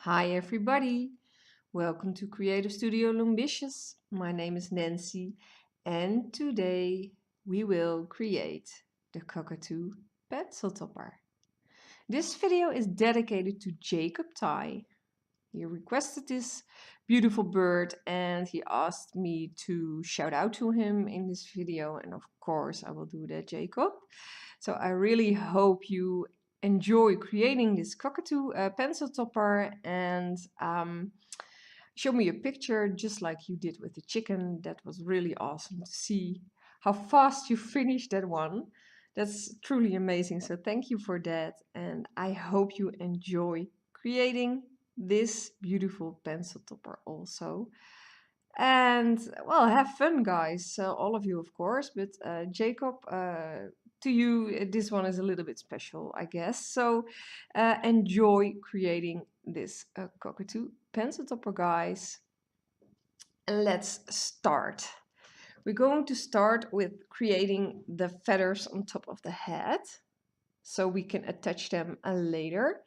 Hi everybody, welcome to Creative Studio Loombicious. My name is Nancy and today we will create the cockatoo pencil topper. This video is dedicated to Jacob Ty. He requested this beautiful bird and he asked me to shout out to him in this video, and of course I will do that, Jacob. So I really hope you enjoy creating this cockatoo pencil topper, and show me a picture just like you did with the chicken. That was really awesome to see how fast you finished that one. That's truly amazing, so thank you for that, and I hope you enjoy creating this beautiful pencil topper also. And well, have fun guys, all of you of course, but Jacob, to you this one is a little bit special, I guess. So enjoy creating this cockatoo pencil topper, guys. And let's start. We're going to start with creating the feathers on top of the head so we can attach them later.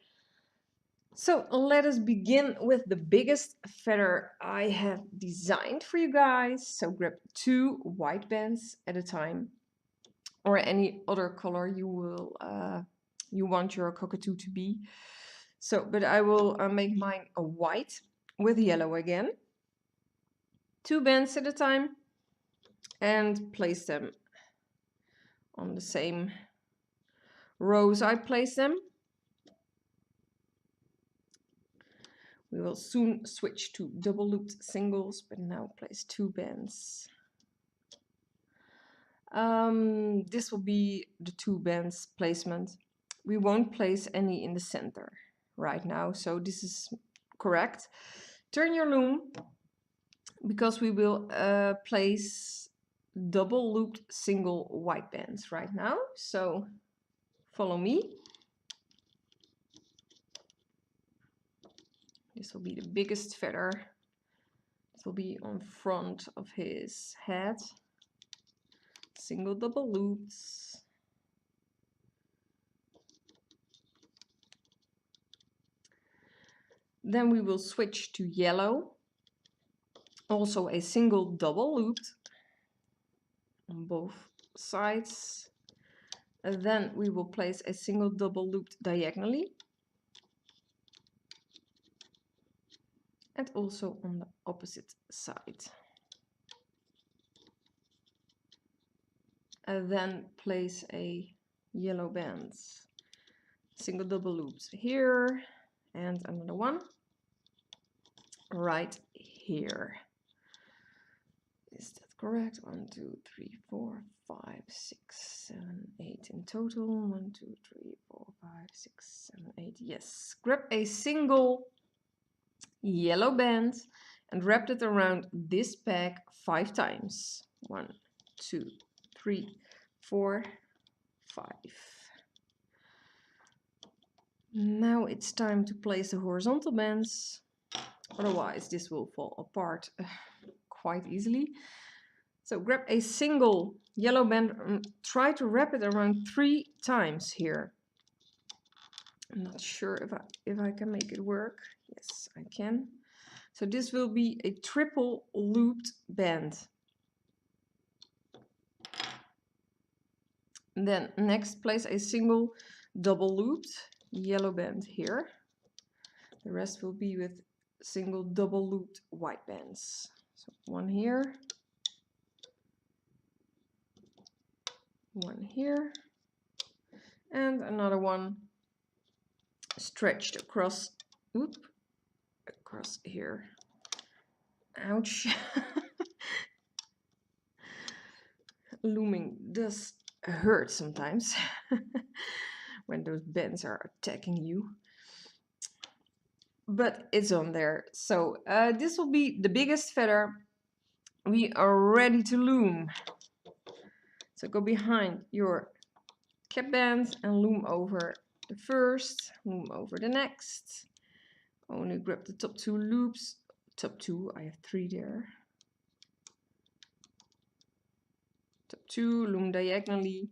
So let us begin with the biggest feather I have designed for you guys. So grab 2 white bands at a time, or any other color you will you want your cockatoo to be. So, but I will make mine a white with yellow again. 2 bands at a time and place them on the same rows I place them. We will soon switch to double looped singles, but now place 2 bands. This will be the 2 bands placement. We won't place any in the center right now, so this is correct. Turn your loom, because we will place double looped single white bands right now. So follow me. This will be the biggest feather. It will be on front of his head. Single double loops. Then we will switch to yellow. Also a single double looped on both sides. And then we will place a single double looped diagonally. And also on the opposite side. And then place a yellow band. Single double loops here and another one right here. Is that correct? 1, 2, 3, 4, 5, 6, 7, 8 in total. 1, 2, 3, 4, 5, 6, 7, 8. Yes. Grab a single yellow band and wrap it around this peg 5 times. 1, 2, 3, 4, 5. Now it's time to place the horizontal bands, otherwise this will fall apart quite easily. So grab a single yellow band and try to wrap it around 3 times here. I'm not sure if I can make it work. Yes, I can. So this will be a triple looped band. And then next, place a single double looped yellow band here. The rest will be with single double looped white bands. So one here, one here, and another one stretched across, across here. Ouch. Looming does hurt sometimes when those bands are attacking you. But it's on there. So this will be the biggest feather. We are ready to loom. So go behind your cap band and loom over the first, loom over the next. Only grab the top 2 loops. Top 2, I have 3 there. Top 2, loom diagonally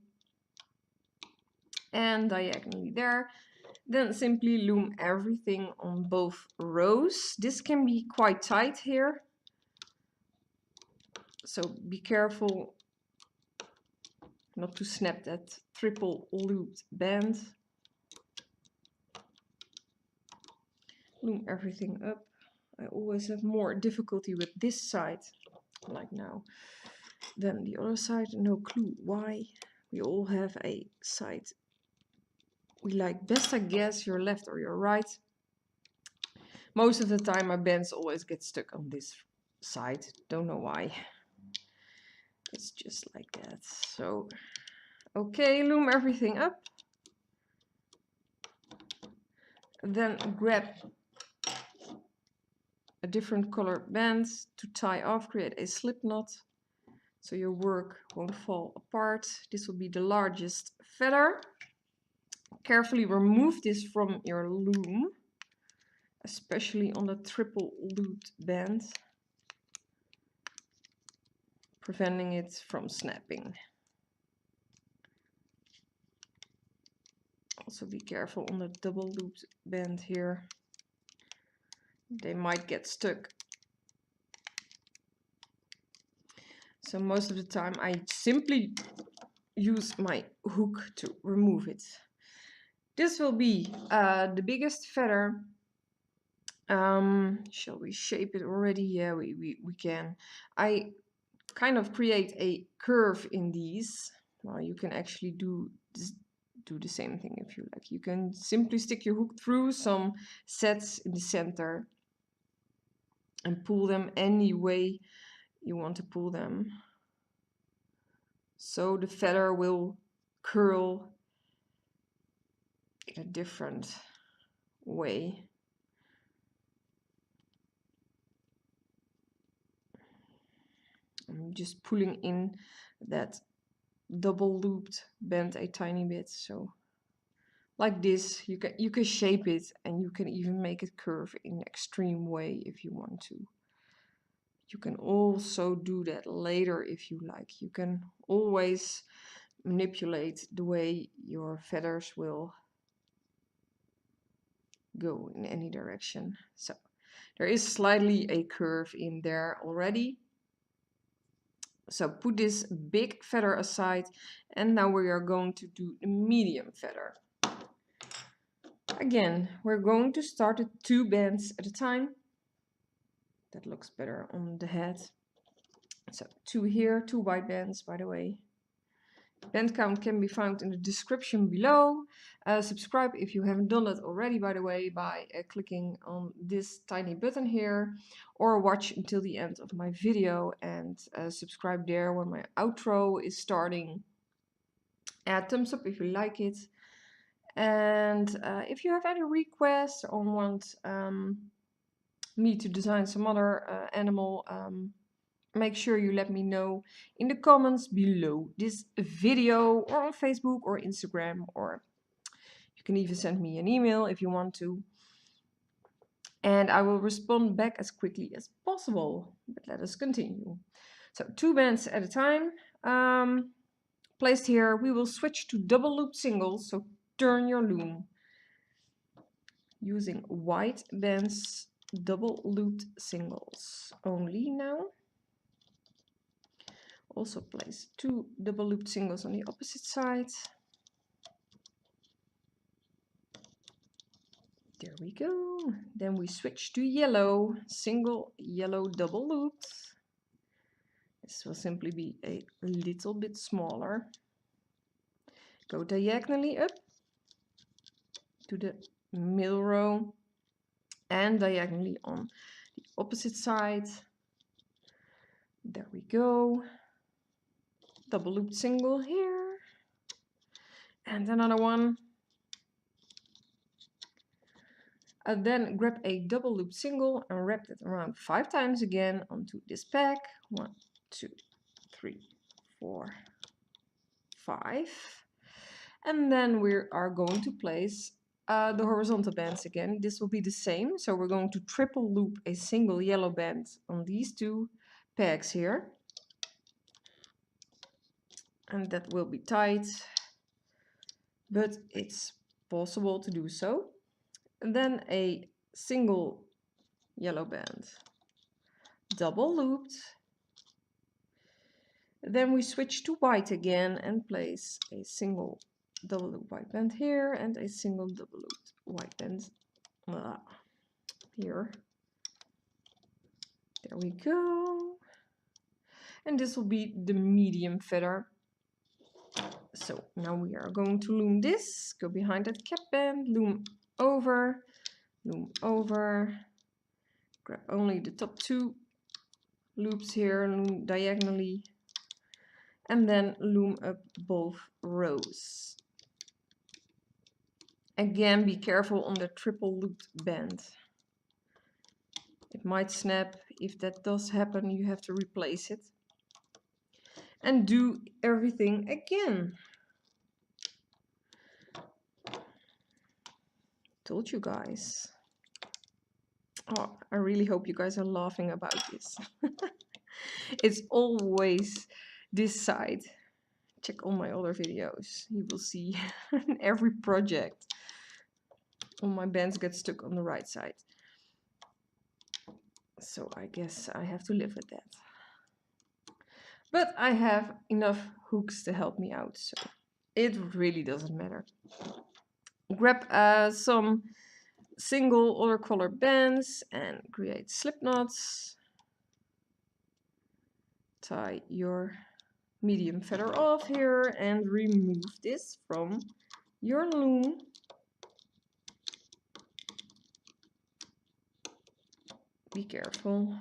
and diagonally there. Then simply loom everything on both rows. This can be quite tight here, so be careful not to snap that triple looped band. Loom everything up. I always have more difficulty with this side, like now, than the other side. No clue why. We all have a side we like best, I guess, your left or your right. Most of the time my bands always get stuck on this side. Don't know why. It's just like that. So, okay, loom everything up. Then grab a different color band to tie off, create a slip knot so your work won't fall apart. This will be the largest feather. Carefully remove this from your loom, especially on the triple looped band, preventing it from snapping. Also be careful on the double looped band here. They might get stuck. So most of the time I simply use my hook to remove it. This will be the biggest feather. Shall we shape it already? Yeah, we can. I kind of create a curve in these. Well, you can actually do the same thing if you like. You can simply stick your hook through some sets in the center and pull them any way you want to pull them. So the feather will curl in a different way. I'm just pulling in that double looped band a tiny bit, so like this you can shape it, and you can even make it curve in an extreme way if you want to. You can also do that later if you like. You can always manipulate the way your feathers will go in any direction. So there is slightly a curve in there already. So put this big feather aside, and now we are going to do the medium feather. Again, we're going to start at 2 bands at a time. That looks better on the head. So 2 here, 2 white bands, by the way. Band count can be found in the description below. Subscribe if you haven't done that already, by the way, by clicking on this tiny button here, or watch until the end of my video and subscribe there when my outro is starting. Add thumbs up if you like it. And if you have any requests or want me to design some other animal, make sure you let me know in the comments below this video, or on Facebook or Instagram, or you can even send me an email if you want to. And I will respond back as quickly as possible. But let us continue. So 2 bands at a time. Placed here, we will switch to double loop singles. So turn your loom. Using white bands, double looped singles only now. Also place 2 double looped singles on the opposite side. There we go. Then we switch to yellow, single yellow double looped. This will simply be a little bit smaller. Go diagonally up to the middle row and diagonally on the opposite side. There we go. Double looped single here. And another one. And then grab a double loop single and wrap it around 5 times again onto this pack. 1, 2, 3, 4, 5. And then we are going to place the horizontal bands again. This will be the same. So we're going to triple loop a single yellow band on these 2 pegs here. And that will be tight, but it's possible to do so. And then a single yellow band, double looped. Then we switch to white again and place a single double loop white band here and a single double looped white band here. There we go. And this will be the medium feather. So now we are going to loom this, go behind that cap band, loom over, grab only the top 2 loops here, loom diagonally, and then loom up both rows. Again, be careful on the triple looped band. It might snap. If that does happen, you have to replace it. And do everything again. Told you guys. Oh, I really hope you guys are laughing about this. It's always this side. Check all my other videos. You will see in every project all my bands get stuck on the right side. So I guess I have to live with that. But I have enough hooks to help me out, so it really doesn't matter. Grab some single other color bands and create slip knots. Tie your medium feather off here and remove this from your loom. Be careful.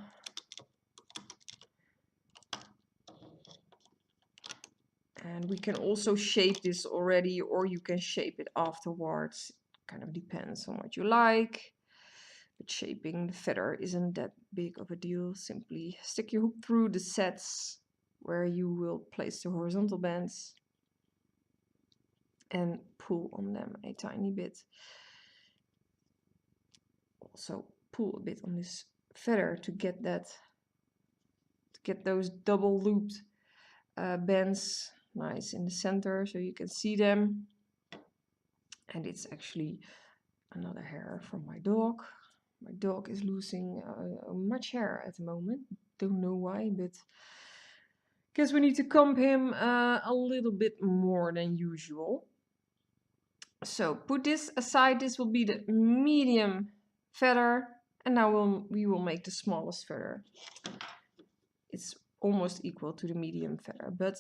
And we can also shape this already, or you can shape it afterwards. Kind of depends on what you like. But shaping the feather isn't that big of a deal. Simply stick your hook through the sets where you will place the horizontal bands and pull on them a tiny bit. Also pull a bit on this feather to get those double looped bands nice in the center so you can see them. And it's actually another hair from my dog. My dog is losing much hair at the moment. Don't know why, but guess we need to comb him a little bit more than usual. So put this aside. This will be the medium feather, and now we will make the smallest feather. It's almost equal to the medium feather, but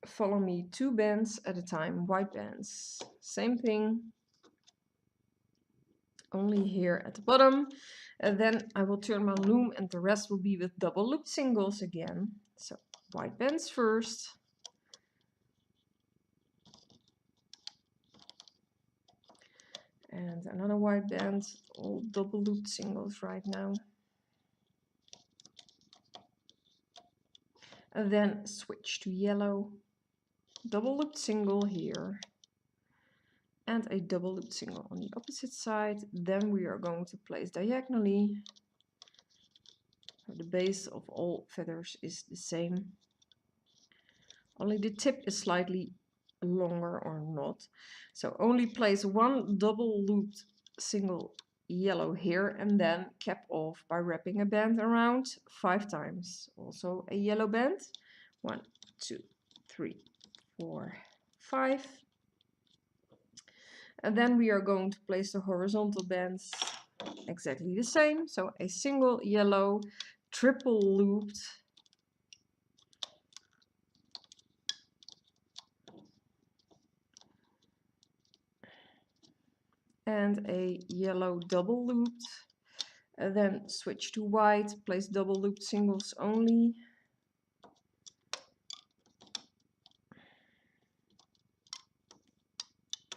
follow me 2 bands at a time, white bands. Same thing, only here at the bottom. And then I will turn my loom and the rest will be with double looped singles again. So white bands first. And another white band, all double looped singles right now. And then switch to yellow, double looped single here, and a double looped single on the opposite side. Then we are going to place diagonally. The base of all feathers is the same. Only the tip is slightly longer or not. So only place 1 double looped single yellow here and then cap off by wrapping a band around 5 times. Also a yellow band. 1, 2, 3, 4, 5. And then we are going to place the horizontal bands exactly the same. So a single yellow, triple looped, and a yellow double looped. And then switch to white, place double looped singles only.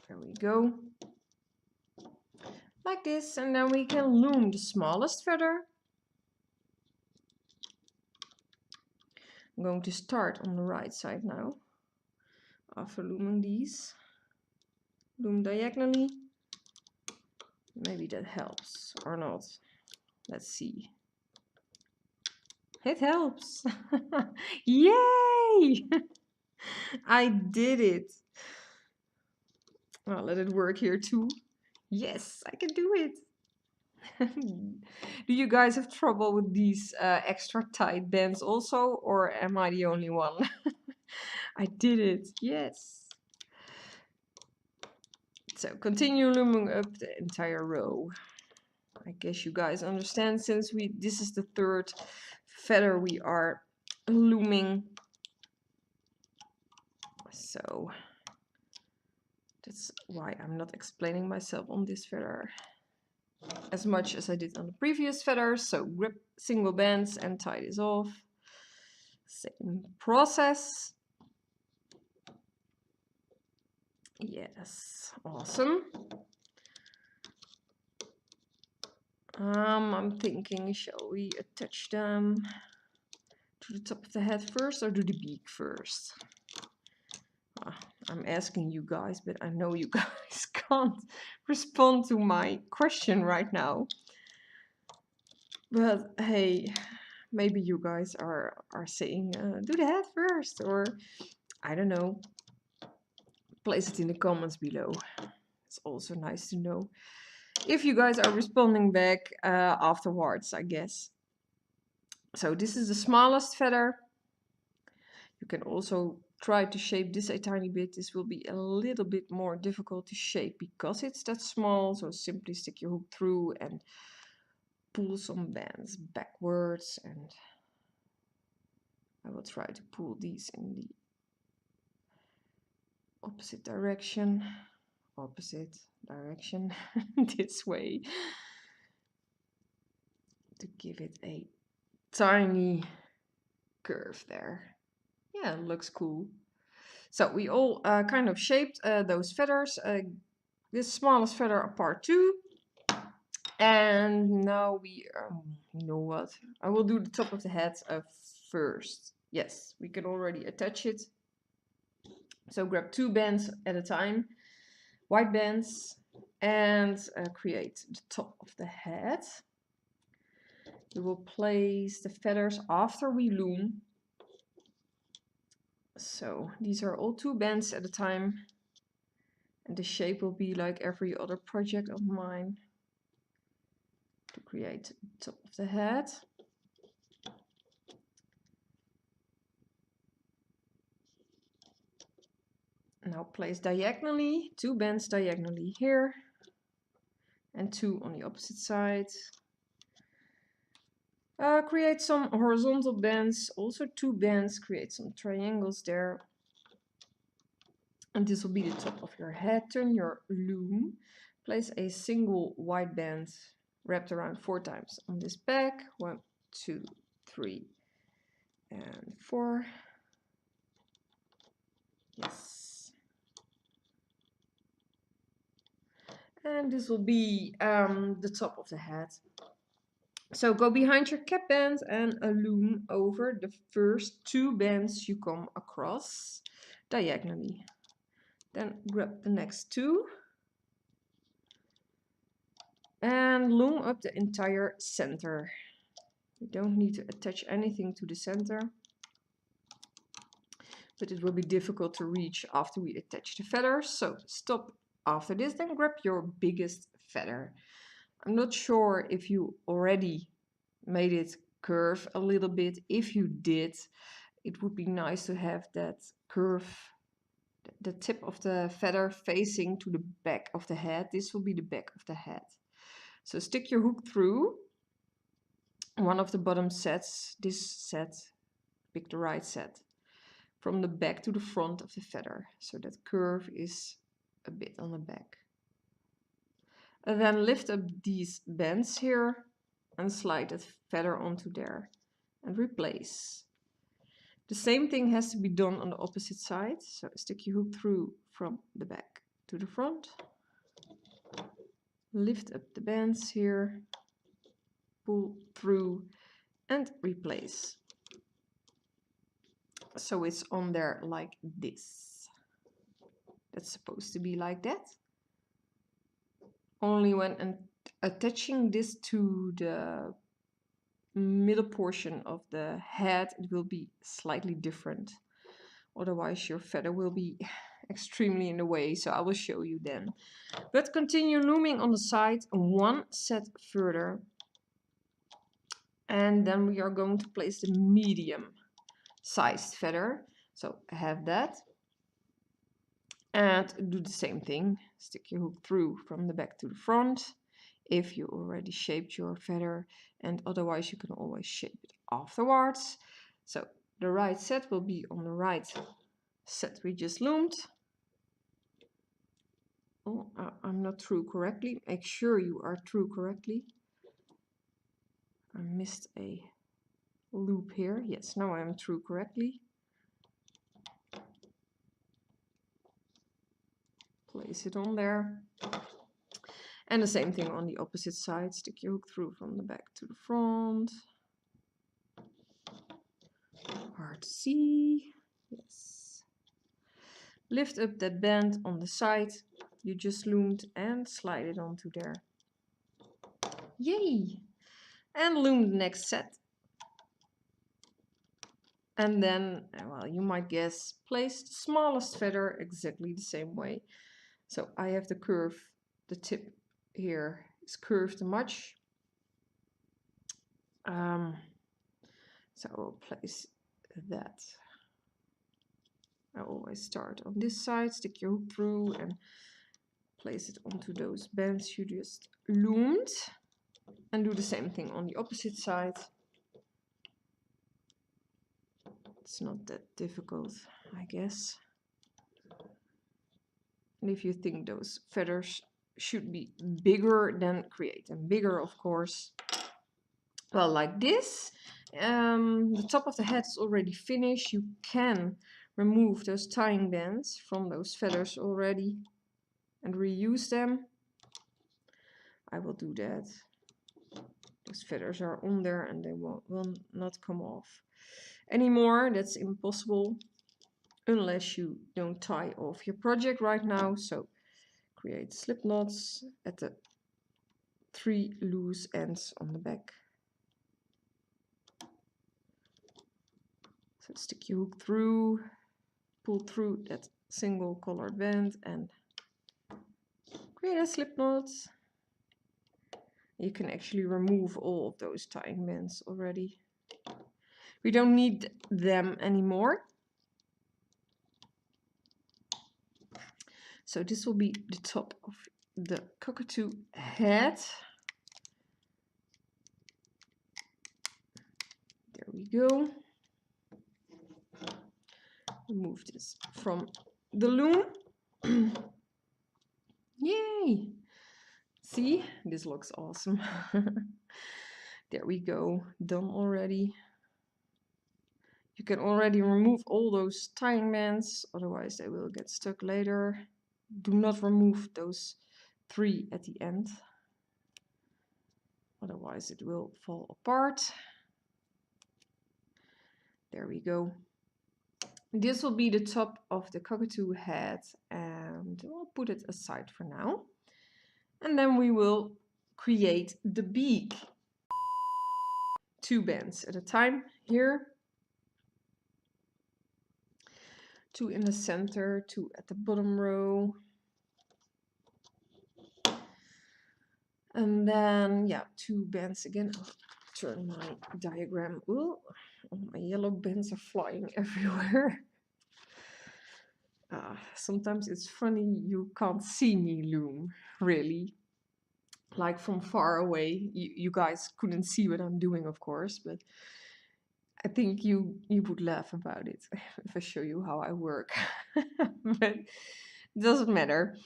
There we go. Like this, and then we can loom the smallest feather. I'm going to start on the right side now. After looming these, loom diagonally. Maybe that helps or not. Let's see. It helps. Yay! I did it. I'll let it work here too. Yes, I can do it. Do you guys have trouble with these extra tight bands also, or am I the only one? I did it, yes. So continue looming up the entire row. I guess you guys understand, since this is the third feather we are looming. So that's why I'm not explaining myself on this feather as much as I did on the previous feathers. So grip single bands and tie this off. Same process. Yes, awesome. I'm thinking, shall we attach them to the top of the head first or do the beak first? I'm asking you guys, but I know you guys can't respond to my question right now. But hey, maybe you guys are saying, do the head first, or I don't know. Place it in the comments below. It's also nice to know if you guys are responding back afterwards, I guess. So this is the smallest feather. You can also try to shape this a tiny bit. This will be a little bit more difficult to shape because it's that small. So simply stick your hook through and pull some bands backwards, and I will try to pull these in the opposite direction. This way, to give it a tiny curve there. Yeah, it looks cool. So we all kind of shaped those feathers, this smallest feather apart too. And now we, you know what, I will do the top of the head first. Yes, we can already attach it. So grab 2 bands at a time, white bands, and create the top of the head. We will place the feathers after we loom. So these are all 2 bands at a time, and the shape will be like every other project of mine to create the top of the head. Now place diagonally, 2 bands diagonally here and 2 on the opposite side. Create some horizontal bands, also 2 bands, create some triangles there. And this will be the top of your head. Turn your loom, place a single white band wrapped around 4 times on this back. 1, 2, 3, and 4. Yes. And this will be the top of the head. So go behind your cap band and loom over the first 2 bands you come across diagonally. Then grab the next 2 and loom up the entire center. You don't need to attach anything to the center, but it will be difficult to reach after we attach the feathers. So stop after this, then grab your biggest feather. I'm not sure if you already made it curve a little bit. If you did, it would be nice to have that curve, the tip of the feather facing to the back of the head. This will be the back of the head. So stick your hook through one of the bottom sets, this set, pick the right set, from the back to the front of the feather. So that curve is a bit on the back. And then lift up these bands here and slide that feather onto there and replace. The same thing has to be done on the opposite side. So stick your hook through from the back to the front. Lift up the bands here, pull through and replace. So it's on there like this. That's supposed to be like that. Only when attaching this to the middle portion of the head, it will be slightly different. Otherwise your feather will be extremely in the way, so I will show you then. But continue looming on the side one set further. And then we are going to place the medium sized feather. So I have that. And do the same thing. Stick your hook through from the back to the front. If you already shaped your feather, and otherwise you can always shape it afterwards. So the right set will be on the right set we just loomed. Oh, I'm not through correctly. Make sure you are through correctly. I missed a loop here. Yes, now I am through correctly. Place it on there. And the same thing on the opposite side. Stick your hook through from the back to the front. Hard to see. Yes. Lift up that band on the side you just loomed and slide it onto there. Yay! And loom the next set. And then, well, you might guess, place the smallest feather exactly the same way. So I have the curve, the tip here is curved much. So I'll place that. I always start on this side, stick your hook through and place it onto those bands you just loomed. And do the same thing on the opposite side. It's not that difficult, I guess. And if you think those feathers should be bigger, then create them bigger, of course. Well, like this. The top of the head is already finished. You can remove those tying bands from those feathers already and reuse them. I will do that. Those feathers are on there and they will not come off anymore. That's impossible unless you don't tie off your project right now. So create slip knots at the 3 loose ends on the back. So stick your hook through, pull through that single colored band and create a slip knot. You can actually remove all of those tying bands already. We don't need them anymore. So this will be the top of the cockatoo head. There we go. Remove this from the loom. Yay! See, this looks awesome. There we go, done already. You can already remove all those tying bands, otherwise they will get stuck later. Do not remove those 3 at the end, otherwise it will fall apart. There we go. This will be the top of the cockatoo head, and we'll put it aside for now. And then we will create the beak. 2 bands at a time here. 2 in the center, 2 at the bottom row. And then, yeah, 2 bands again. I'll turn my diagram. Ooh, my yellow bands are flying everywhere. Sometimes it's funny, you can't see me loom, really. Like from far away, you guys couldn't see what I'm doing, of course, but I think you would laugh about it if I show you how I work. But it doesn't matter.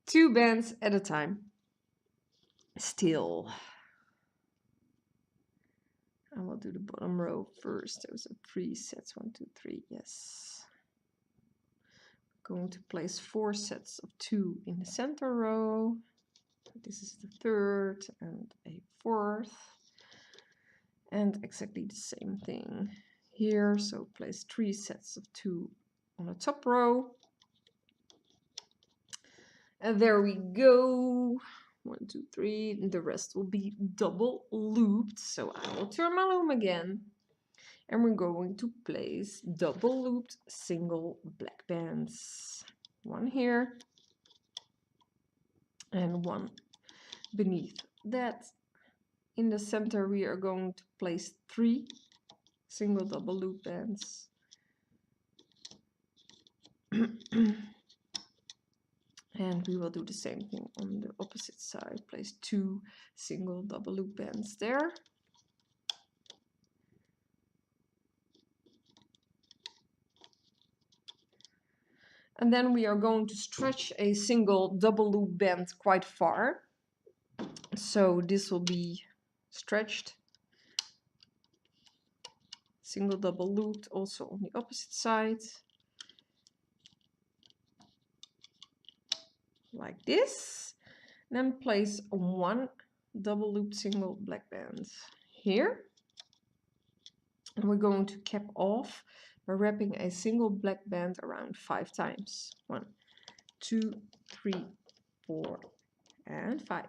2 bands at a time. Still. I will do the bottom row first. Those are 3 sets. 1, 2, 3. Yes. Going to place 4 sets of 2 in the center row. This is the 3rd and a 4th. And exactly the same thing here. So place 3 sets of 2 on the top row. And there we go. 1, 2, 3. And the rest will be double looped. So I will turn my loom again. And we're going to place double looped single black bands. one here, and one beneath that. In the center we are going to place 3 single double loop bands. And we will do the same thing on the opposite side. Place 2 single double loop bands there. And then we are going to stretch a single double loop band quite far. So this will be stretched, single double looped also on the opposite side. Like this. Then place 1 double looped single black band here. And we're going to cap off by wrapping a single black band around 5 times. 1, 2, 3, 4, and 5.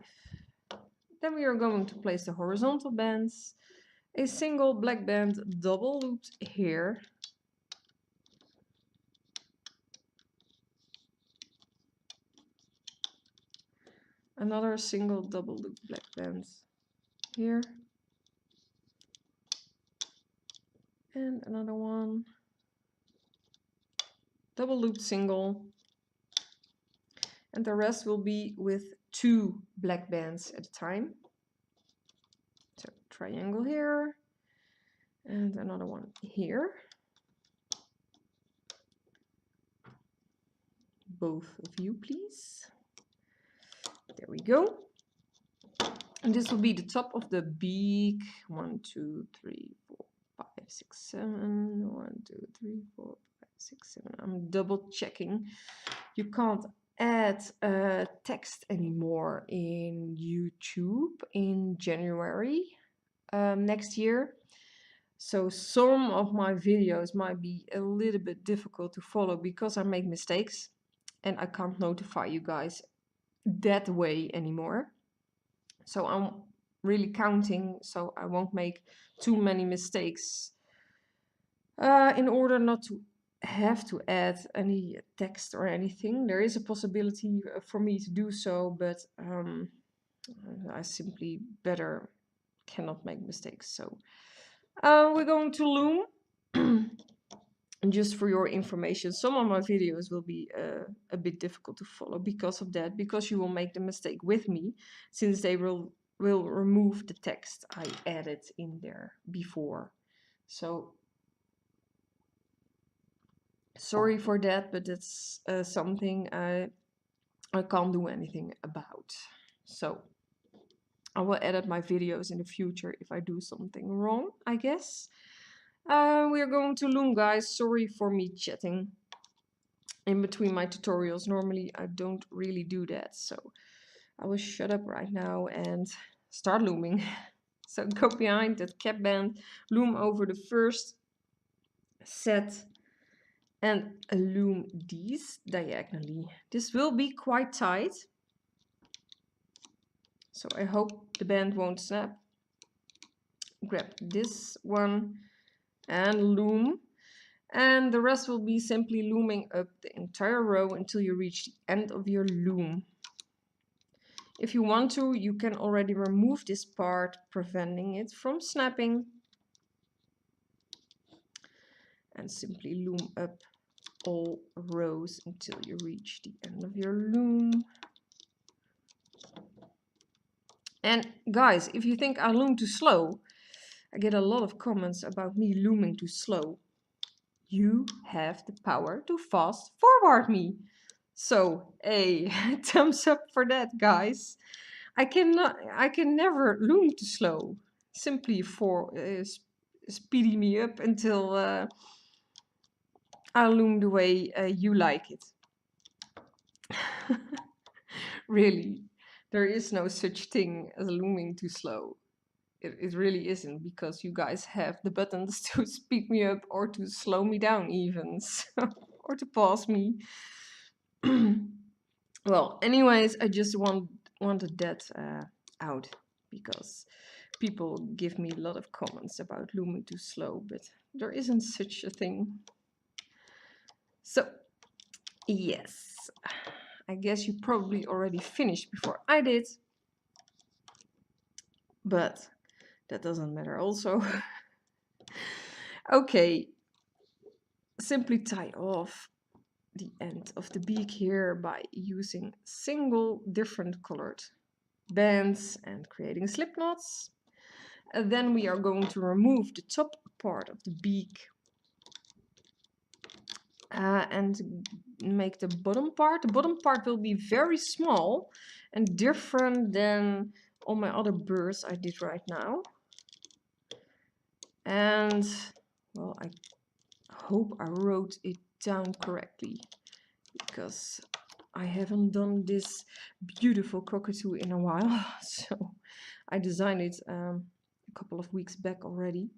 Then we are going to place the horizontal bands, a single black band double looped here. Another single double loop black band here. And another one. Double looped single. And the rest will be with 2 black bands at a time. So triangle here. And another one here. Both of you, please. There we go. And this will be the top of the beak. 1, 2, 3, 4, 5, 6, 7. 1, 2, 3, 4, 5, 6, 7. I'm double checking. You can't add text anymore in YouTube in January next year. So some of my videos might be a little bit difficult to follow because I make mistakes and I can't notify you guys that way anymore. So I'm really counting so I won't make too many mistakes in order not to have to add any text or anything. There is a possibility for me to do so, but I simply better cannot make mistakes. So we're going to loom. And just for your information, some of my videos will be a bit difficult to follow because of that, because you will make the mistake with me, since they will remove the text I added in there before. So sorry for that, but it's something I can't do anything about. So I will edit my videos in the future if I do something wrong, I guess. We are going to loom, guys. Sorry for me chatting in between my tutorials. Normally I don't really do that, so I will shut up right now and start looming. So go behind that cap band, loom over the first set and loom these diagonally. This will be quite tight, so I hope the band won't snap. Grab this one and loom, and the rest will be simply looming up the entire row until you reach the end of your loom. If you want to, you can already remove this part, preventing it from snapping. And simply loom up all rows until you reach the end of your loom. And guys, if you think I loom too slow, I get a lot of comments about me looming too slow. You have the power to fast forward me. So, a thumbs up for that, guys. I can never loom too slow. Simply for speedy me up until I loom the way you like it. Really, there is no such thing as looming too slow. It really isn't, because you guys have the buttons to speed me up or to slow me down even, so, or to pause me. Well, anyways, I just wanted that out, because people give me a lot of comments about looming too slow, but there isn't such a thing. So Yes, I guess you probably already finished before I did, but that doesn't matter also. Okay, simply tie off the end of the beak here by using single different colored bands and creating slip knots. And then we are going to remove the top part of the beak and make the bottom part. The bottom part will be very small and different than all my other birds I did right now. And well, I hope I wrote it down correctly, because I haven't done this beautiful cockatoo in a while. So I designed it a couple of weeks back already.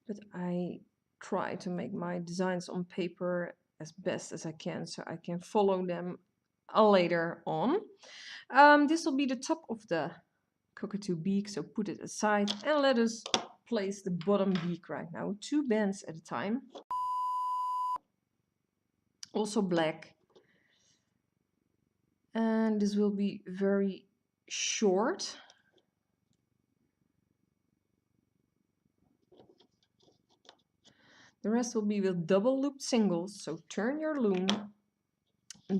But I try to make my designs on paper as best as I can, so I can follow them later on. This will be the top of the cockatoo beak, so put it aside and let us place the bottom beak right now, 2 bands at a time. Also black. And this will be very short. The rest will be with double looped singles, so turn your loom.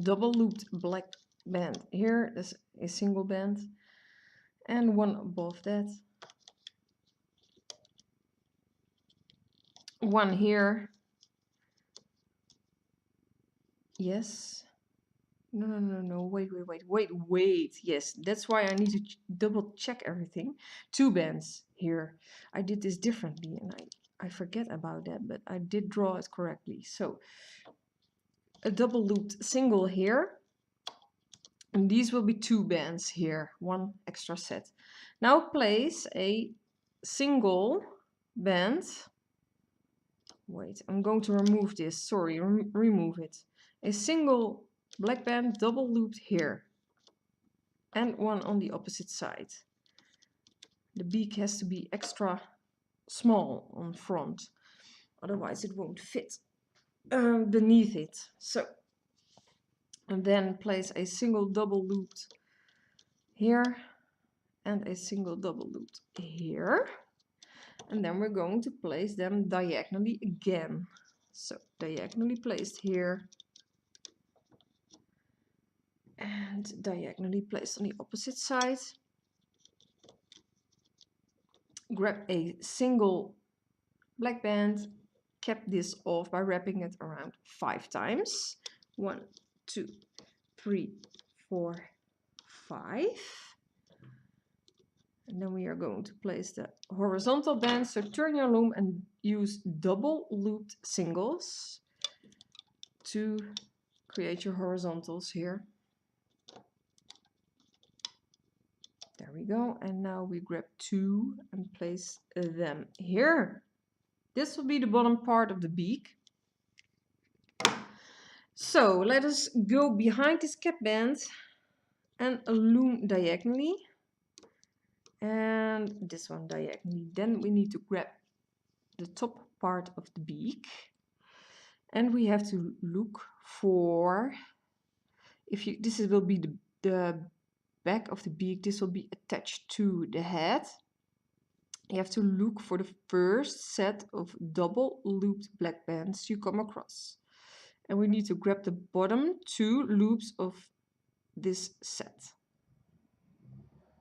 Double looped black band here, there's a single band, and one above that. One here. Yes. No, wait. Yes, that's why I need to double check everything. 2 bands here. I did this differently and I forget about that, but I did draw it correctly. So a double looped single here. And these will be 2 bands here, 1 extra set. Now place a single band. Wait, I'm going to remove this. Sorry, remove it. A single black band double looped here. And one on the opposite side. The beak has to be extra small on front, otherwise it won't fit beneath it. So, and then place a single double looped here and a single double looped here. And then we're going to place them diagonally again. So diagonally placed here and diagonally placed on the opposite side. Grab a single black band, cap this off by wrapping it around 5 times. 1, 2, 3, 4, 5. And then we are going to place the horizontal band. So turn your loom and use double looped singles to create your horizontals here. There we go. And now we grab 2 and place them here. This will be the bottom part of the beak. So let us go behind this cap band and loom diagonally. And this one diagonally. Then we need to grab the top part of the beak. And we have to look for, this will be the back of the beak, this will be attached to the head. You have to look for the first set of double looped black bands you come across. And we need to grab the bottom 2 loops of this set.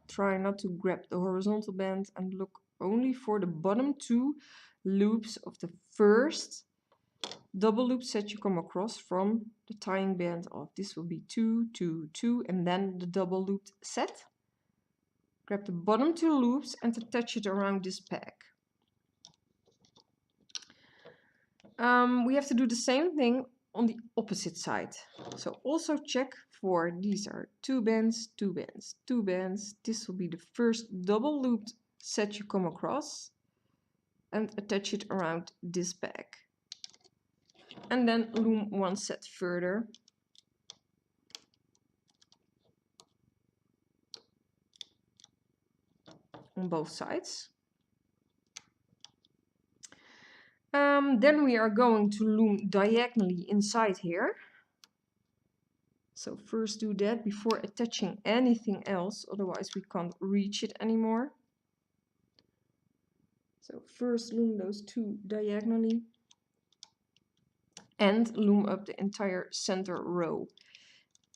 Try not to grab the horizontal band and look only for the bottom 2 loops of the first double loop set you come across from the tying band of. This will be 2, 2, 2, and then the double looped set. Grab the bottom 2 loops and attach it around this peg. We have to do the same thing on the opposite side. So also check for, these are 2 bands, 2 bands, 2 bands. This will be the first double looped set you come across, and attach it around this peg. And then loom 1 set further. On both sides. Then we are going to loom diagonally inside here. So first do that before attaching anything else, otherwise we can't reach it anymore. So first loom those two diagonally and loom up the entire center row.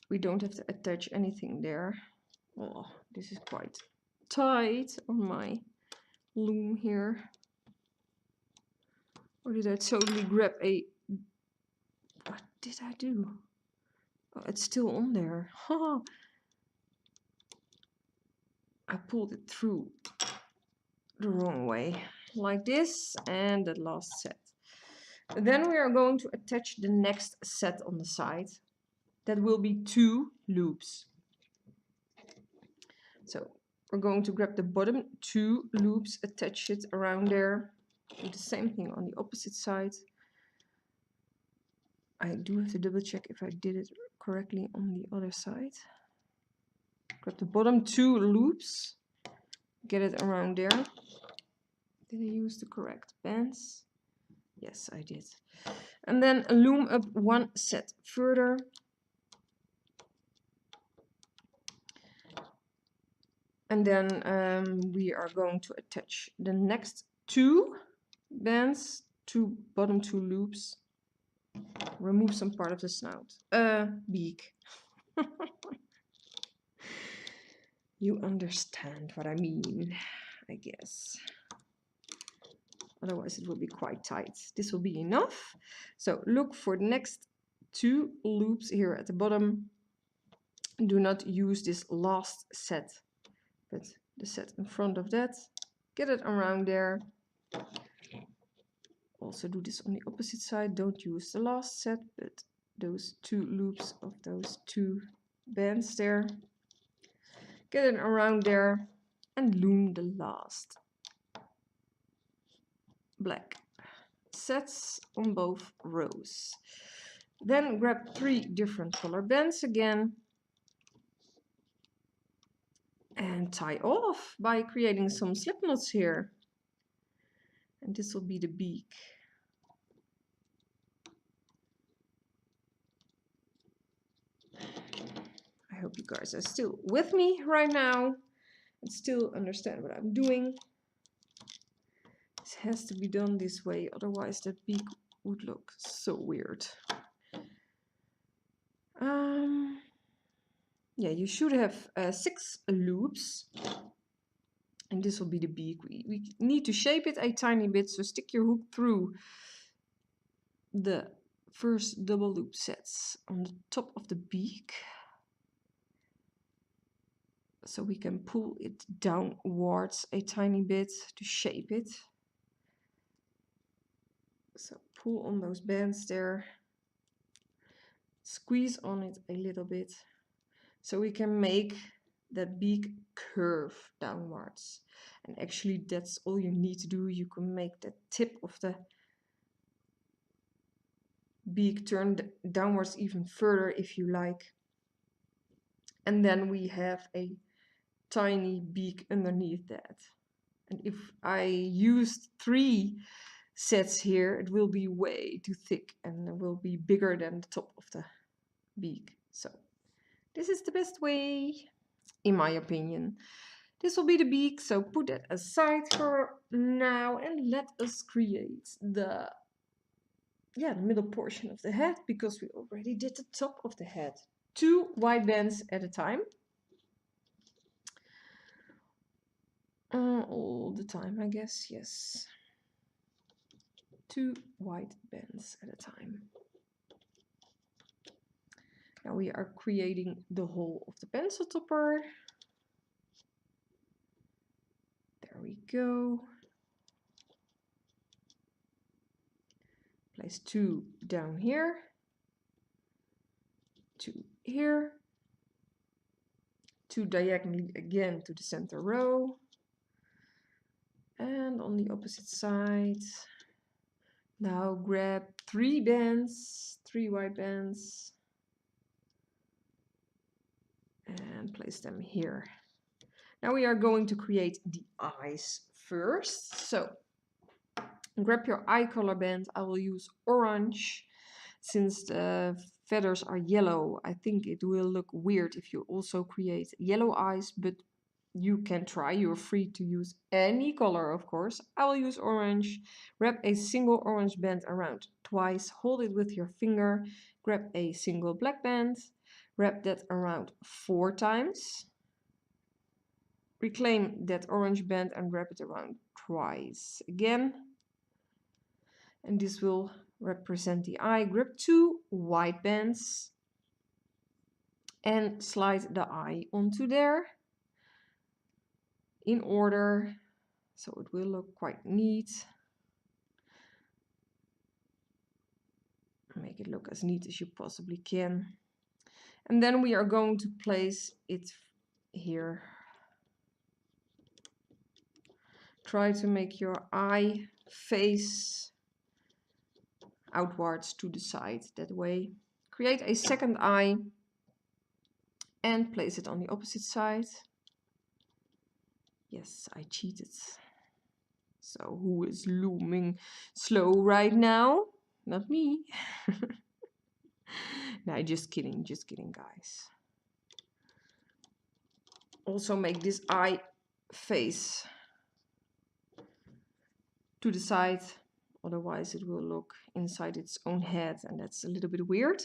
We don't have to attach anything there. Oh, this is quite tight on my loom here. Or did I totally grab a... What did I do? Oh, it's still on there. I pulled it through the wrong way. Like this, and the last set. Then we are going to attach the next set on the side. That will be 2 loops. So we're going to grab the bottom 2 loops, attach it around there. Do the same thing on the opposite side. I do have to double check if I did it correctly on the other side. Grab the bottom 2 loops, get it around there. Did I use the correct bands? Yes, I did. And then loom up 1 set further. And then we are going to attach the next 2 bands to bottom 2 loops. Remove some part of the snout. Beak. You understand what I mean, I guess. Otherwise it will be quite tight. This will be enough. So look for the next 2 loops here at the bottom. Do not use this last set, but the set in front of that. Get it around there. Also do this on the opposite side. Don't use the last set, but those 2 loops of those 2 bands there. Get it around there and loom the last black sets on both rows. Then grab 3 different color bands again and tie off by creating some slip knots here. And this will be the beak. I hope you guys are still with me right now and still understand what I'm doing. This has to be done this way, otherwise the beak would look so weird. Yeah, you should have 6 loops. And this will be the beak. We need to shape it a tiny bit, so stick your hook through the first double loop sets on the top of the beak. So we can pull it downwards a tiny bit to shape it. So pull on those bands there. Squeeze on it a little bit. So we can make that beak curve downwards. And actually that's all you need to do. You can make the tip of the beak turn downwards even further if you like. And then we have a tiny beak underneath that. And if I used 3 sets here, it will be way too thick and it will be bigger than the top of the beak. So this is the best way, in my opinion. This will be the beak, so put that aside for now and let us create the middle portion of the head, because we already did the top of the head. 2 white bands at a time. All the time, I guess, yes. 2 white bands at a time. Now we are creating the whole of the pencil topper. There we go. Place 2 down here, 2 here, 2 diagonally again to the center row, and on the opposite side. Now grab 3 bands, 3 white bands, and place them here. Now we are going to create the eyes first. So Grab your eye color band. I will use orange. Since the feathers are yellow, I think it will look weird if you also create yellow eyes, but you can try. You're free to use any color, of course. I will use orange. Wrap a single orange band around twice. Hold it with your finger. Grab a single black band. Wrap that around 4 times. Reclaim that orange band and wrap it around twice again. And this will represent the eye. Grab 2 white bands and slide the eye onto there in order, so it will look quite neat. Make it look as neat as you possibly can. And then we are going to place it here. Try to make your eye face outwards to the side, that way. Create a second eye and place it on the opposite side. Yes, I cheated. So who is looming slow right now? Not me. No, just kidding, guys. Also make this eye face to the side, otherwise it will look inside its own head and that's a little bit weird.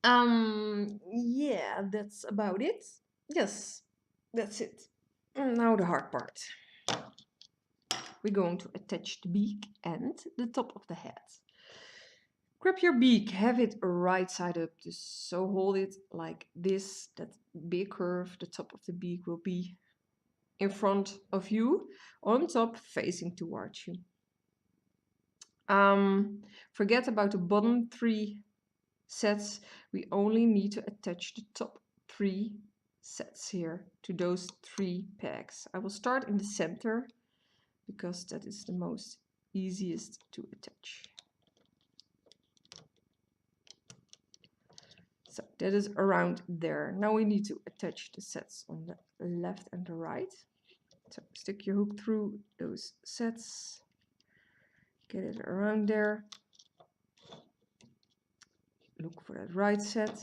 Yeah, that's about it. Yes, that's it. Now the hard part. We're going to attach the beak and the top of the head. Grab your beak, have it right side up, just so hold it like this. That big curve, the top of the beak will be in front of you, on top, facing towards you. Forget about the bottom 3 sets. We only need to attach the top 3 sets here to those 3 pegs. I will start in the center because that is the most easiest to attach. So that is around there. Now we need to attach the sets on the left and the right. So stick your hook through those sets. Get it around there. Look for that right set.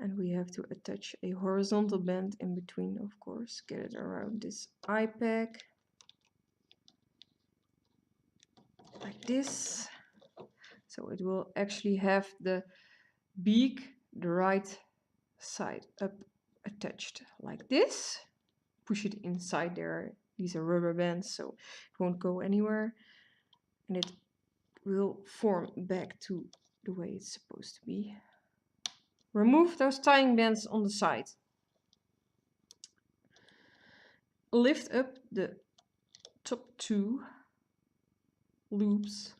And we have to attach a horizontal band in between, of course. Get it around this eye peg. Like this. So it will actually have the beak, the right side up attached like this. Push it inside there. These are rubber bands, so it won't go anywhere. And it will form back to the way it's supposed to be. Remove those tying bands on the side. Lift up the top 2 loops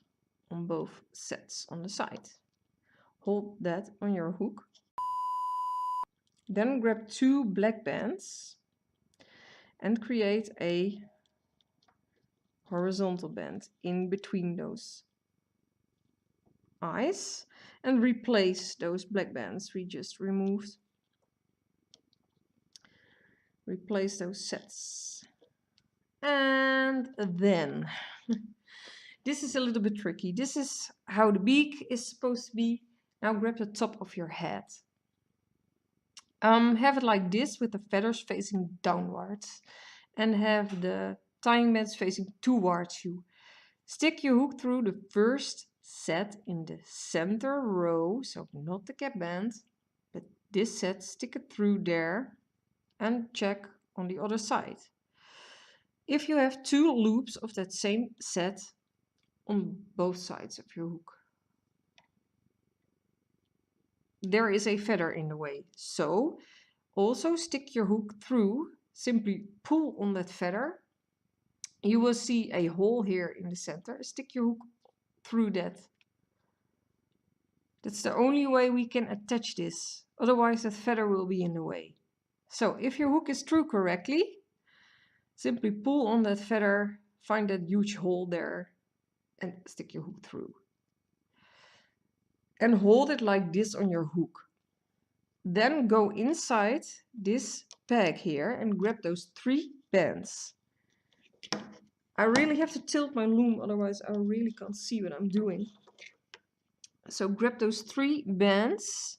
on both sets on the side. Hold that on your hook. Then grab 2 black bands and create a horizontal band in between those eyes and replace those black bands we just removed. Replace those sets. And then this is a little bit tricky. This is how the beak is supposed to be. Now grab the top of your head. Have it like this with the feathers facing downwards and have the tying bands facing towards you. Stick your hook through the first set in the center row, so not the cap band, but this set, stick it through there and check on the other side. If you have 2 loops of that same set on both sides of your hook, there is a feather in the way, so also stick your hook through, simply pull on that feather. You will see a hole here in the center. Stick your hook through that. That's the only way we can attach this, otherwise that feather will be in the way. So if your hook is through correctly, simply pull on that feather, find that huge hole there and stick your hook through. And hold it like this on your hook. Then go inside this peg here and grab those 3 bands. I really have to tilt my loom, otherwise I really can't see what I'm doing. So grab those 3 bands.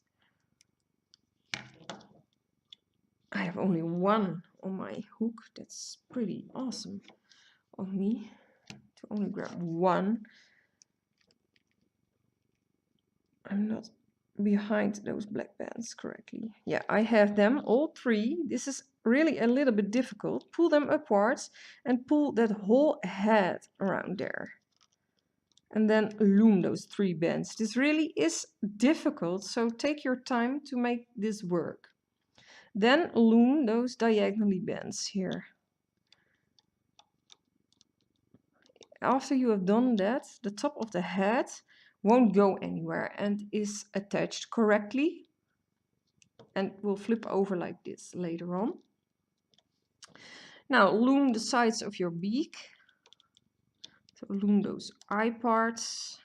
I have only 1 on my hook. That's pretty awesome of me to only grab 1. I'm not behind those black bands correctly. Yeah, I have them, all 3. This is really a little bit difficult. Pull them upwards and pull that whole head around there. And then loom those 3 bands. This really is difficult, so take your time to make this work. Then loom those diagonally bands here. After you have done that, the top of the head won't go anywhere and is attached correctly and will flip over like this later on. Now loom the sides of your beak. So loom those eye parts.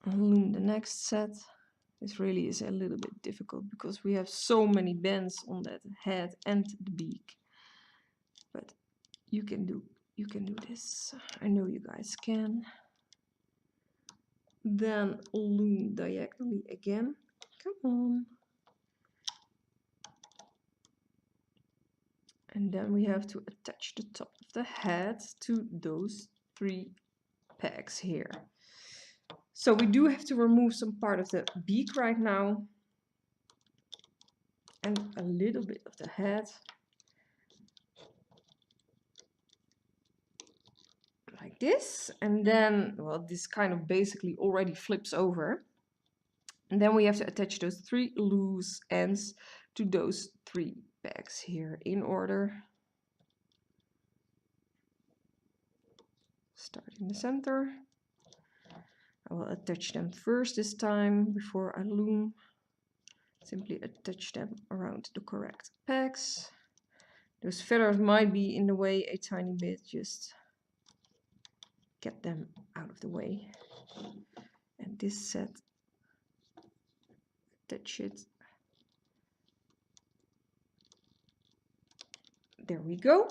And loom the next set. This really is a little bit difficult because we have so many bands on that head and the beak. But you can do this. I know you guys can. Then loom diagonally again. Come on. And then we have to attach the top of the head to those 3 pegs here. So we do have to remove some part of the beak right now. And a little bit of the head. Like this. And then, well, this kind of basically already flips over. And then we have to attach those 3 loose ends to those 3 pegs here in order. Start in the center. I will attach them first this time before I loom. Simply attach them around the correct pegs. Those feathers might be in the way a tiny bit, just get them out of the way. And this set, attach it. There we go.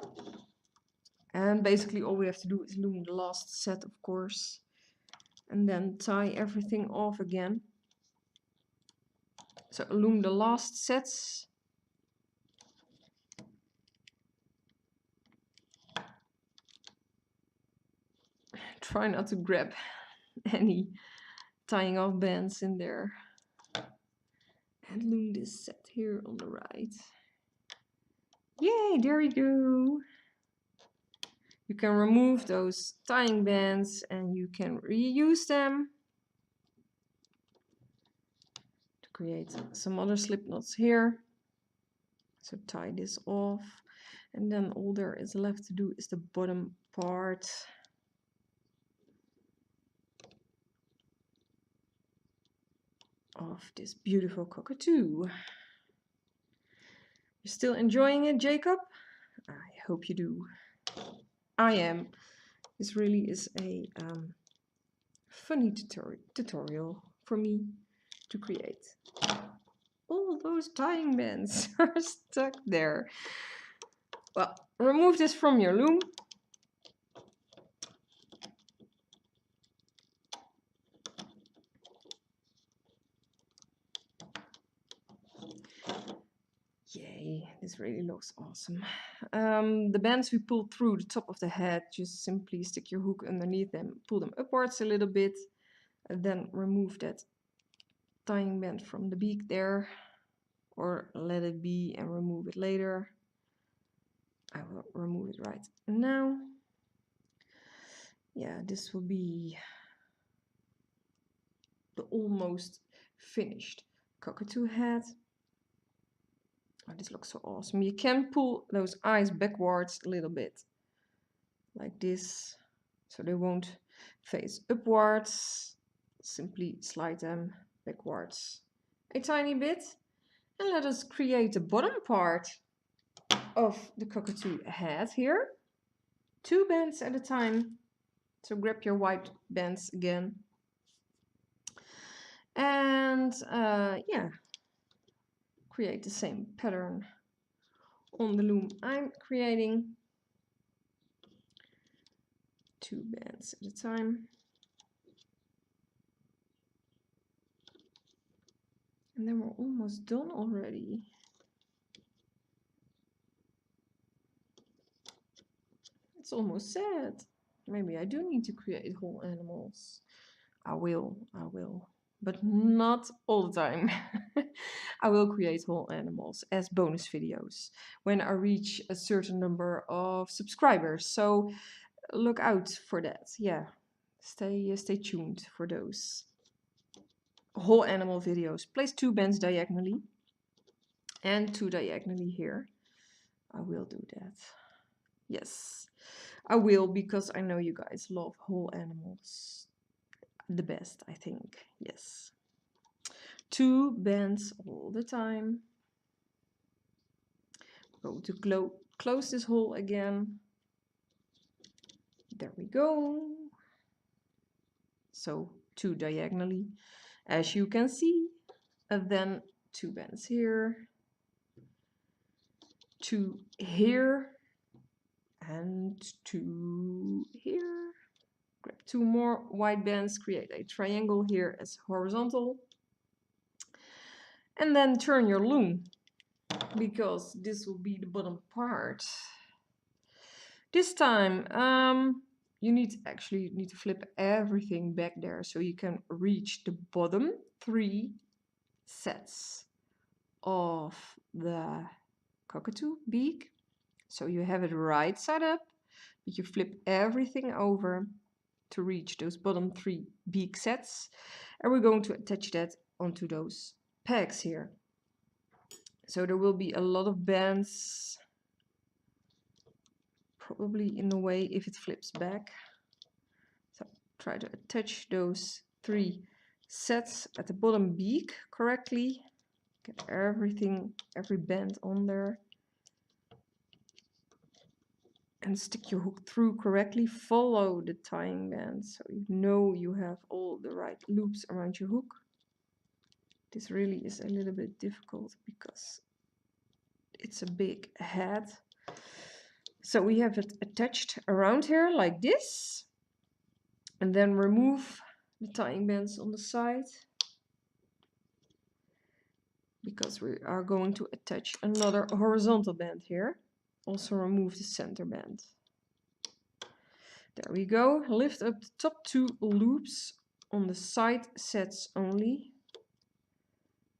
And basically all we have to do is loom the last set, of course, and then tie everything off again. So loom the last sets. Try not to grab any tying off bands in there. And loom this set here on the right. Yay, there we go. You can remove those tying bands and you can reuse them to create some other slip knots here. So tie this off, and then all there is left to do is the bottom part. Of this beautiful cockatoo. You're still enjoying it, Jacob? I hope you do. I am. This really is a funny tutorial for me to create. All those tying bands are stuck there. Well, remove this from your loom. Yay, this really looks awesome. The bands we pulled through the top of the head, just simply stick your hook underneath them, pull them upwards a little bit, and then remove that tying band from the beak there, or let it be and remove it later. I will remove it right now. Yeah, this will be the almost finished cockatoo head. Oh, this looks so awesome. You can pull those eyes backwards a little bit, like this, so they won't face upwards. Simply slide them backwards a tiny bit. And let us create the bottom part of the cockatoo head here. 2 bands at a time. So grab your white bands again. And yeah, create the same pattern on the loom I'm creating. 2 bands at a time. And then we're almost done already. It's almost sad. Maybe I do need to create whole animals. I will. But not all the time. I will create whole animals as bonus videos when I reach a certain number of subscribers. So look out for that. Yeah, stay tuned for those whole animal videos. Place 2 bands diagonally and 2 diagonally here. I will do that. Yes, I will, because I know you guys love whole animals the best, I think. Yes. 2 bands all the time. Go to close this hole again. There we go. So 2 diagonally, as you can see. And then 2 bands here, 2 here, and 2 here. Grab 2 more white bands, create a triangle here as horizontal. And then turn your loom, because this will be the bottom part. This time you need to flip everything back there so you can reach the bottom 3 sets of the cockatoo beak. So you have it right side up, but you flip everything over to reach those bottom 3 beak sets, and we're going to attach that onto those pegs here. So there will be a lot of bands probably in the way if it flips back. So try to attach those 3 sets at the bottom beak correctly. Get every band on there. And stick your hook through correctly. Follow the tying band so you know you have all the right loops around your hook. This really is a little bit difficult because it's a big head. So we have it attached around here like this. And then remove the tying bands on the side, because we are going to attach another horizontal band here. Also remove the center band. There we go. Lift up the top 2 loops on the side sets only.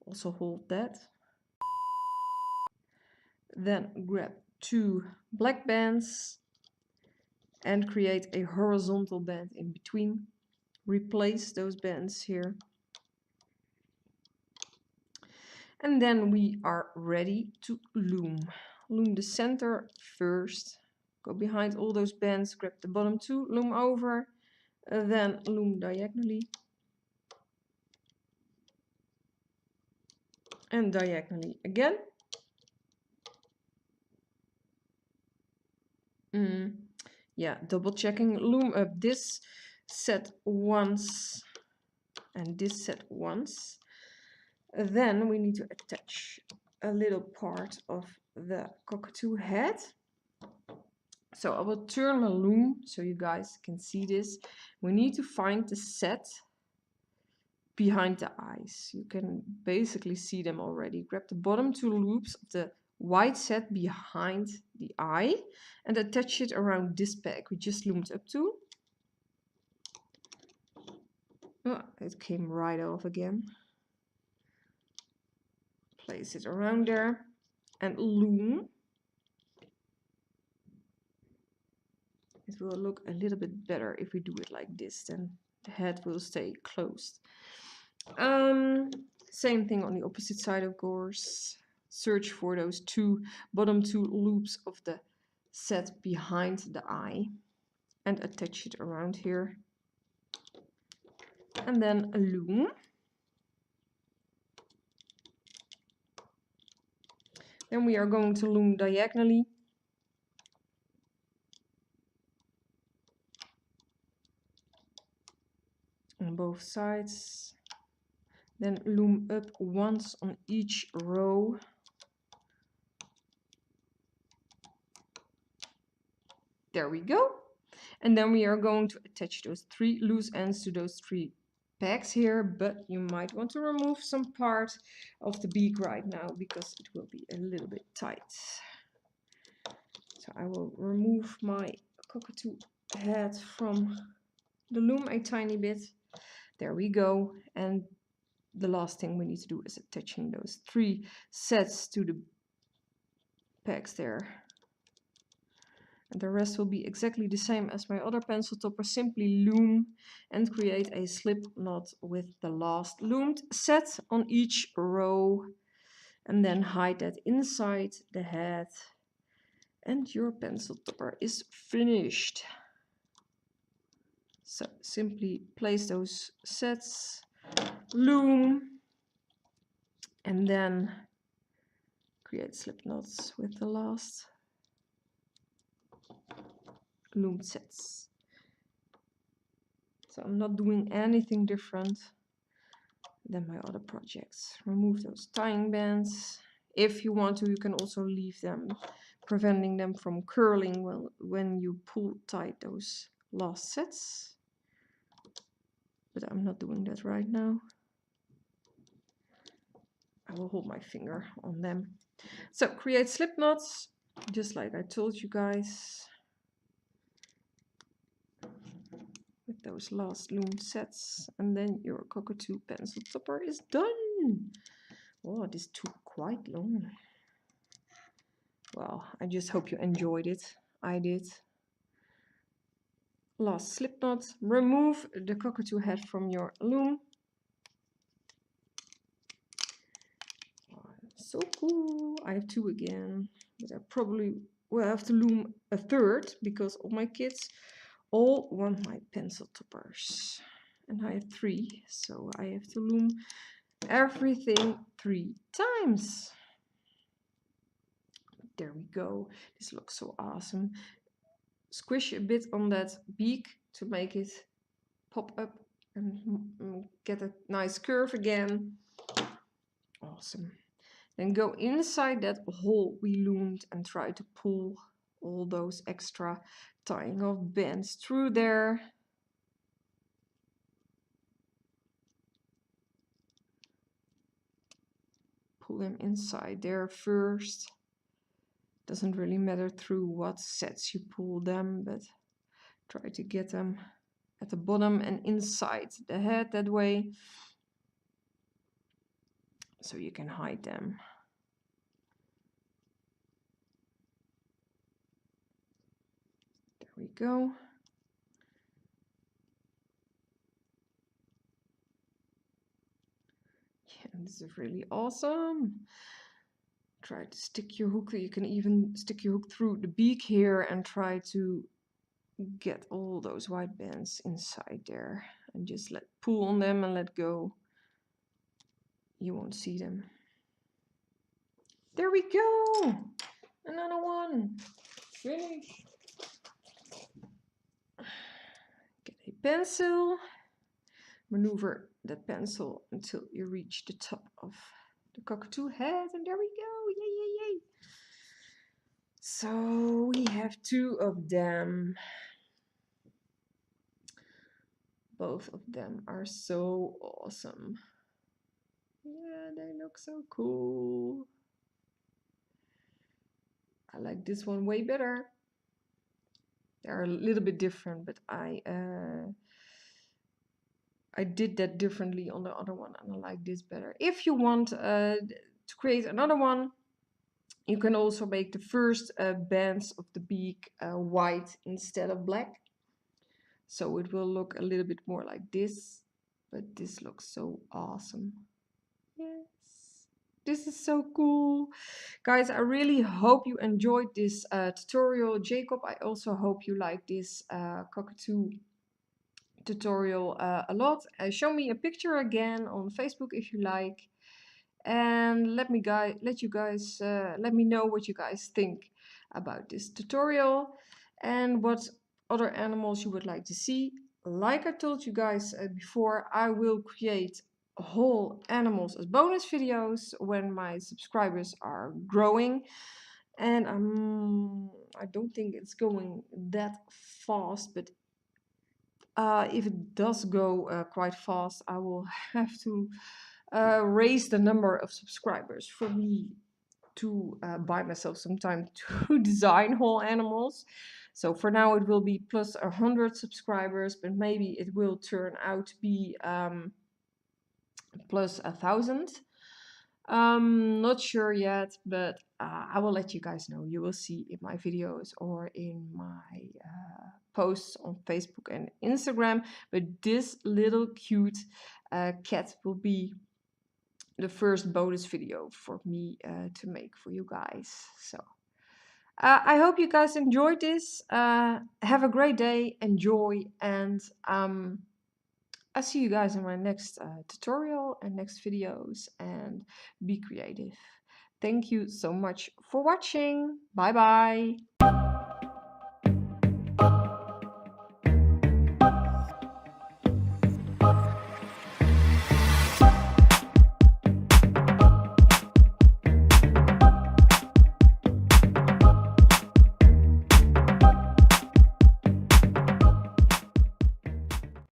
Also hold that. Then grab 2 black bands and create a horizontal band in between. Replace those bands here. And then we are ready to loom. Loom the center first. Go behind all those bands, grab the bottom 2, loom over, then loom diagonally. And diagonally again. Yeah, double checking. Loom up this set once and this set once. Then we need to attach a little part of the cockatoo head. So I will turn my loom so you guys can see this. We need to find the set behind the eyes. You can basically see them already. Grab the bottom 2 loops of the white set behind the eye and attach it around this peg we just loomed up to. Oh, it came right off again. Place it around there and loom. It will look a little bit better if we do it like this, then the head will stay closed. Same thing on the opposite side, of course. Search for those bottom 2 loops of the set behind the eye and attach it around here. And then a loom. Then we are going to loom diagonally. On both sides. Then loom up once on each row. There we go. And then we are going to attach those 3 loose ends to those 3 pegs here, but you might want to remove some part of the beak right now because it will be a little bit tight. So I will remove my cockatoo head from the loom a tiny bit. There we go. And the last thing we need to do is attaching those 3 sets to the pegs there. And the rest will be exactly the same as my other pencil topper. Simply loom and create a slip knot with the last loomed set on each row. And then hide that inside the head. And your pencil topper is finished. So simply place those sets, loom, and then create slip knots with the last loomed sets. So I'm not doing anything different than my other projects. Remove those tying bands. If you want to, you can also leave them, preventing them from curling when you pull tight those last sets. But I'm not doing that right now. I will hold my finger on them. So create slip knots, just like I told you guys. With those last loom sets, and then your cockatoo pencil topper is done. Oh, this took quite long. Well, I just hope you enjoyed it. I did. Last slip knot. Remove the cockatoo head from your loom. Oh, so cool. I have 2 again, but I probably will have to loom a 3rd because all my kids all want my pencil toppers. And I have 3, so I have to loom everything 3 times. There we go. This looks so awesome. Squish a bit on that beak to make it pop up and get a nice curve again. Awesome. Then go inside that hole we loomed and try to pull all those extra tying of bands through there. Pull them inside there first. Doesn't really matter through what sets you pull them, but try to get them at the bottom and inside the head that way, so you can hide them. There we go. Yeah, this is really awesome. Try to stick your hook. You can even stick your hook through the beak here and try to get all those white bands inside there, and just pull on them and let go. You won't see them. There we go. Another one. Finish. Get a pencil. Maneuver that pencil until you reach the top of the cockatoo head, and there we go. Yay, yay, yay. So we have 2 of them. Both of them are so awesome. Yeah, they look so cool. I like this one way better. They're a little bit different, but I did that differently on the other one, and I like this better. If you want to create another one, you can also make the first bands of the beak white instead of black. So it will look a little bit more like this, but this looks so awesome. Yes, this is so cool. Guys, I really hope you enjoyed this tutorial. Jacob, I also hope you like this cockatoo tutorial a lot. Show me a picture again on Facebook if you like, and let me know what you guys think about this tutorial and what other animals you would like to see. Like I told you guys before, I will create whole animals as bonus videos when my subscribers are growing. And I don't think it's going that fast, but if it does go quite fast, I will have to raise the number of subscribers for me to buy myself some time to design whole animals. So for now it will be plus 100 subscribers, but maybe it will turn out to be plus 1,000. Not sure yet, but I will let you guys know. You will see in my videos or in my posts on Facebook and Instagram. But this little cute cat will be the first bonus video for me to make for you guys. So I hope you guys enjoyed this. Have a great day, enjoy, and I'll see you guys in my next tutorial and next videos, and be creative. Thank you so much for watching. Bye bye.